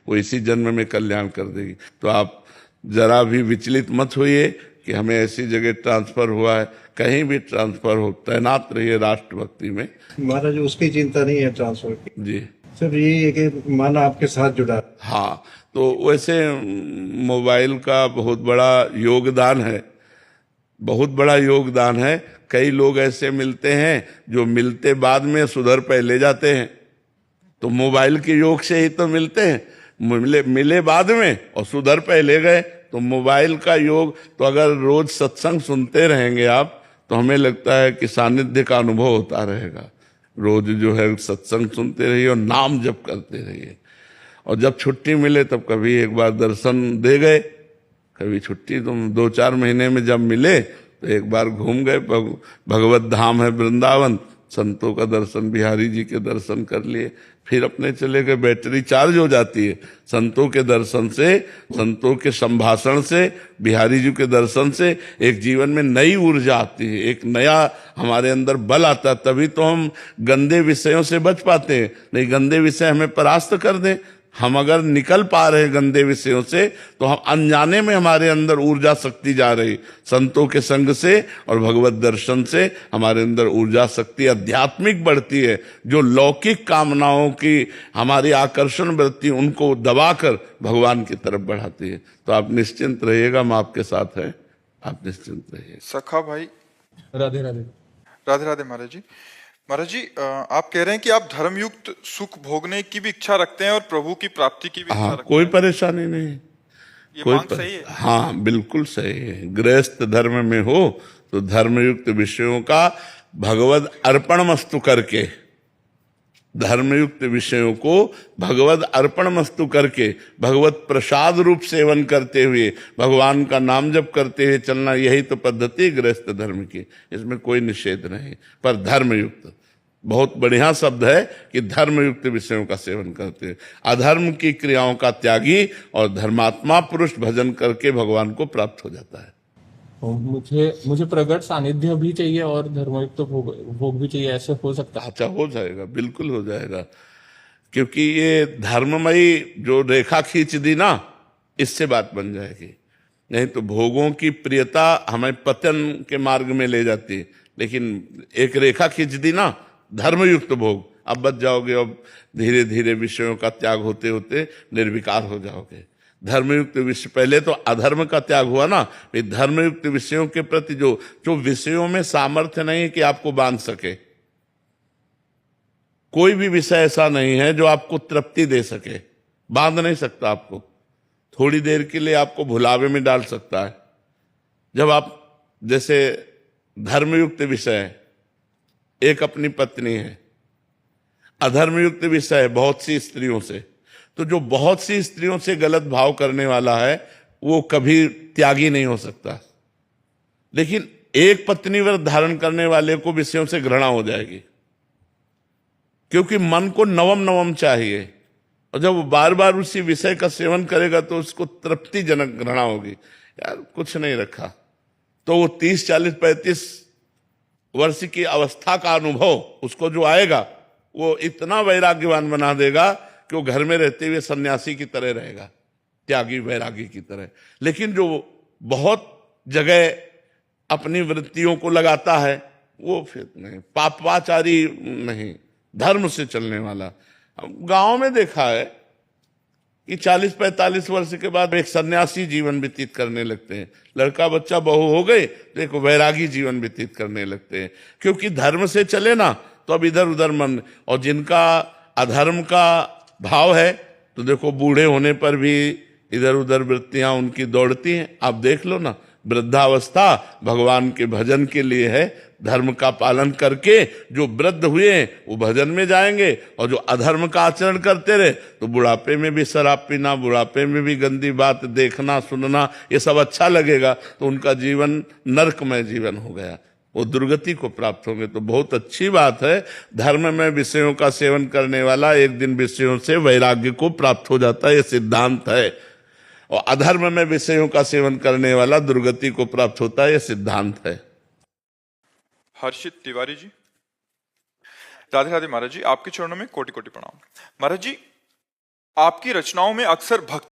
वो इसी जन्म में कल्याण कर देगी। तो आप जरा भी विचलित मत होइए कि हमें ऐसी जगह ट्रांसफर हुआ है, कहीं भी ट्रांसफर हो, तैनात रहिए राष्ट्रभक्ति में। महाराज उसकी चिंता नहीं है ट्रांसफर की, जी सिर्फ यही है कि मन आपके साथ जुड़ा है। हाँ, तो वैसे मोबाइल का बहुत बड़ा योगदान है, बहुत बड़ा योगदान है। कई लोग ऐसे मिलते हैं जो मिलते बाद में सुधर पहले जाते हैं, तो मोबाइल के योग से ही तो मिलते हैं। मिले बाद में और सुधर पहले गए, तो मोबाइल का योग। तो अगर रोज सत्संग सुनते रहेंगे आप, तो हमें लगता है कि सानिध्य का अनुभव होता रहेगा। रोज जो है सत्संग सुनते रहिए और नाम जप करते रहिए, और जब छुट्टी मिले तब कभी एक बार दर्शन दे गए, कभी छुट्टी तुम 2-4 महीने में जब मिले तो एक बार घूम गए। भगवत धाम है वृंदावन, संतों का दर्शन, बिहारी जी के दर्शन कर लिए, फिर अपने चले गए। बैटरी चार्ज हो जाती है संतों के दर्शन से, संतों के संभाषण से, बिहारी जी के दर्शन से। एक जीवन में नई ऊर्जा आती है, एक नया हमारे अंदर बल आता है। तभी तो हम गंदे विषयों से बच पाते हैं। नहीं, गंदे विषय हमें परास्त कर दें। हम अगर निकल पा रहे हैं गंदे विषयों से, तो हम अनजाने में हमारे अंदर ऊर्जा शक्ति जा रही। संतों के संग से और भगवत दर्शन से हमारे अंदर ऊर्जा शक्ति आध्यात्मिक बढ़ती है, जो लौकिक कामनाओं की हमारी आकर्षण वृत्ति उनको दबाकर भगवान की तरफ बढ़ाती है। तो आप निश्चिंत रहिएगा, हम आपके साथ हैं, आप निश्चिंत रहिए। सखा भाई, राधे राधे। राधे राधे महाराज जी। महाराज जी, आप कह रहे हैं कि आप धर्मयुक्त सुख भोगने की भी इच्छा रखते हैं और प्रभु की प्राप्ति की भी इच्छा रखते हैं। कोई परेशानी नहीं, ये मांग सही है? हाँ, बिल्कुल सही है। गृहस्थ धर्म में हो तो धर्मयुक्त विषयों का भगवद अर्पणमस्तु करके, धर्मयुक्त विषयों को भगवद अर्पणमस्तु करके, भगवत प्रसाद रूप सेवन करते हुए, भगवान का नाम जप करते हुए चलना, यही तो पद्धति गृहस्थ धर्म की। इसमें कोई निषेध नहीं, पर धर्मयुक्त, बहुत बढ़िया शब्द है कि धर्मयुक्त विषयों का सेवन करते हैं। अधर्म की क्रियाओं का त्यागी और धर्मात्मा पुरुष भजन करके भगवान को प्राप्त हो जाता है। मुझे प्रगट सानिध्य भी चाहिए और धर्मयुक्त भोग भी चाहिए, ऐसे हो सकता है? अच्छा, हो जाएगा, बिल्कुल हो जाएगा। क्योंकि ये धर्ममयी जो रेखा खींच दी ना, इससे बात बन जाएगी। नहीं तो भोगों की प्रियता हमें पतन के मार्ग में ले जाती है, लेकिन एक रेखा खींच दी ना, धर्मयुक्त भोग, अब बच जाओगे। अब धीरे धीरे विषयों का त्याग होते होते निर्विकार हो जाओगे। धर्मयुक्त विषय, पहले तो अधर्म का त्याग हुआ ना, धर्मयुक्त विषयों के प्रति जो विषयों में सामर्थ्य नहीं कि आपको बांध सके। कोई भी विषय ऐसा नहीं है जो आपको तृप्ति दे सके, बांध नहीं सकता आपको। थोड़ी देर के लिए आपको भुलावे में डाल सकता है। जब आप, जैसे धर्मयुक्त विषय एक अपनी पत्नी है, अधर्मयुक्त विषय बहुत सी स्त्रियों से। तो जो बहुत सी स्त्रियों से गलत भाव करने वाला है वो कभी त्यागी नहीं हो सकता। लेकिन एक पत्नी व्रत धारण करने वाले को विषयों से घृणा हो जाएगी, क्योंकि मन को नवम नवम चाहिए, और जब वो बार बार उसी विषय का सेवन करेगा तो उसको तृप्तिजनक घृणा होगी। यार कुछ नहीं रखा, तो वो 30, 40, 35 वर्ष की अवस्था का अनुभव उसको जो आएगा, वो इतना वैराग्यवान बना देगा कि वो घर में रहते हुए सन्यासी की तरह रहेगा, त्यागी वैरागी की तरह। लेकिन जो बहुत जगह अपनी वृत्तियों को लगाता है, वो फिर नहीं, पापाचारी नहीं, धर्म से चलने वाला। गांव में देखा है कि 40-45 वर्ष के बाद एक सन्यासी जीवन व्यतीत करने लगते हैं। लड़का बच्चा बहू हो गए तो एक वैरागी जीवन व्यतीत करने लगते हैं, क्योंकि धर्म से चले ना तो अब इधर उधर मन। और जिनका अधर्म का भाव है तो देखो बूढ़े होने पर भी इधर उधर वृत्तियां उनकी दौड़ती हैं। आप देख लो ना, वृद्धावस्था भगवान के भजन के लिए है। धर्म का पालन करके जो वृद्ध हुए वो भजन में जाएंगे, और जो अधर्म का आचरण करते रहे तो बुढ़ापे में भी शराब पीना, बुढ़ापे में भी गंदी बात देखना सुनना, ये सब अच्छा लगेगा, तो उनका जीवन नरकमय जीवन हो गया, वो दुर्गति को प्राप्त होंगे। तो बहुत अच्छी बात है, धर्म में विषयों का सेवन करने वाला एक दिन विषयों से वैराग्य को प्राप्त हो जाता है, ये सिद्धांत है। और अधर्म में विषयों का सेवन करने वाला दुर्गति को प्राप्त होता है, ये सिद्धांत है। हर्षित तिवारी जी। राधे राधे महाराज जी, आपके चरणों में कोटि कोटि प्रणाम। महाराज जी, आपकी रचनाओं में अक्सर भक्ति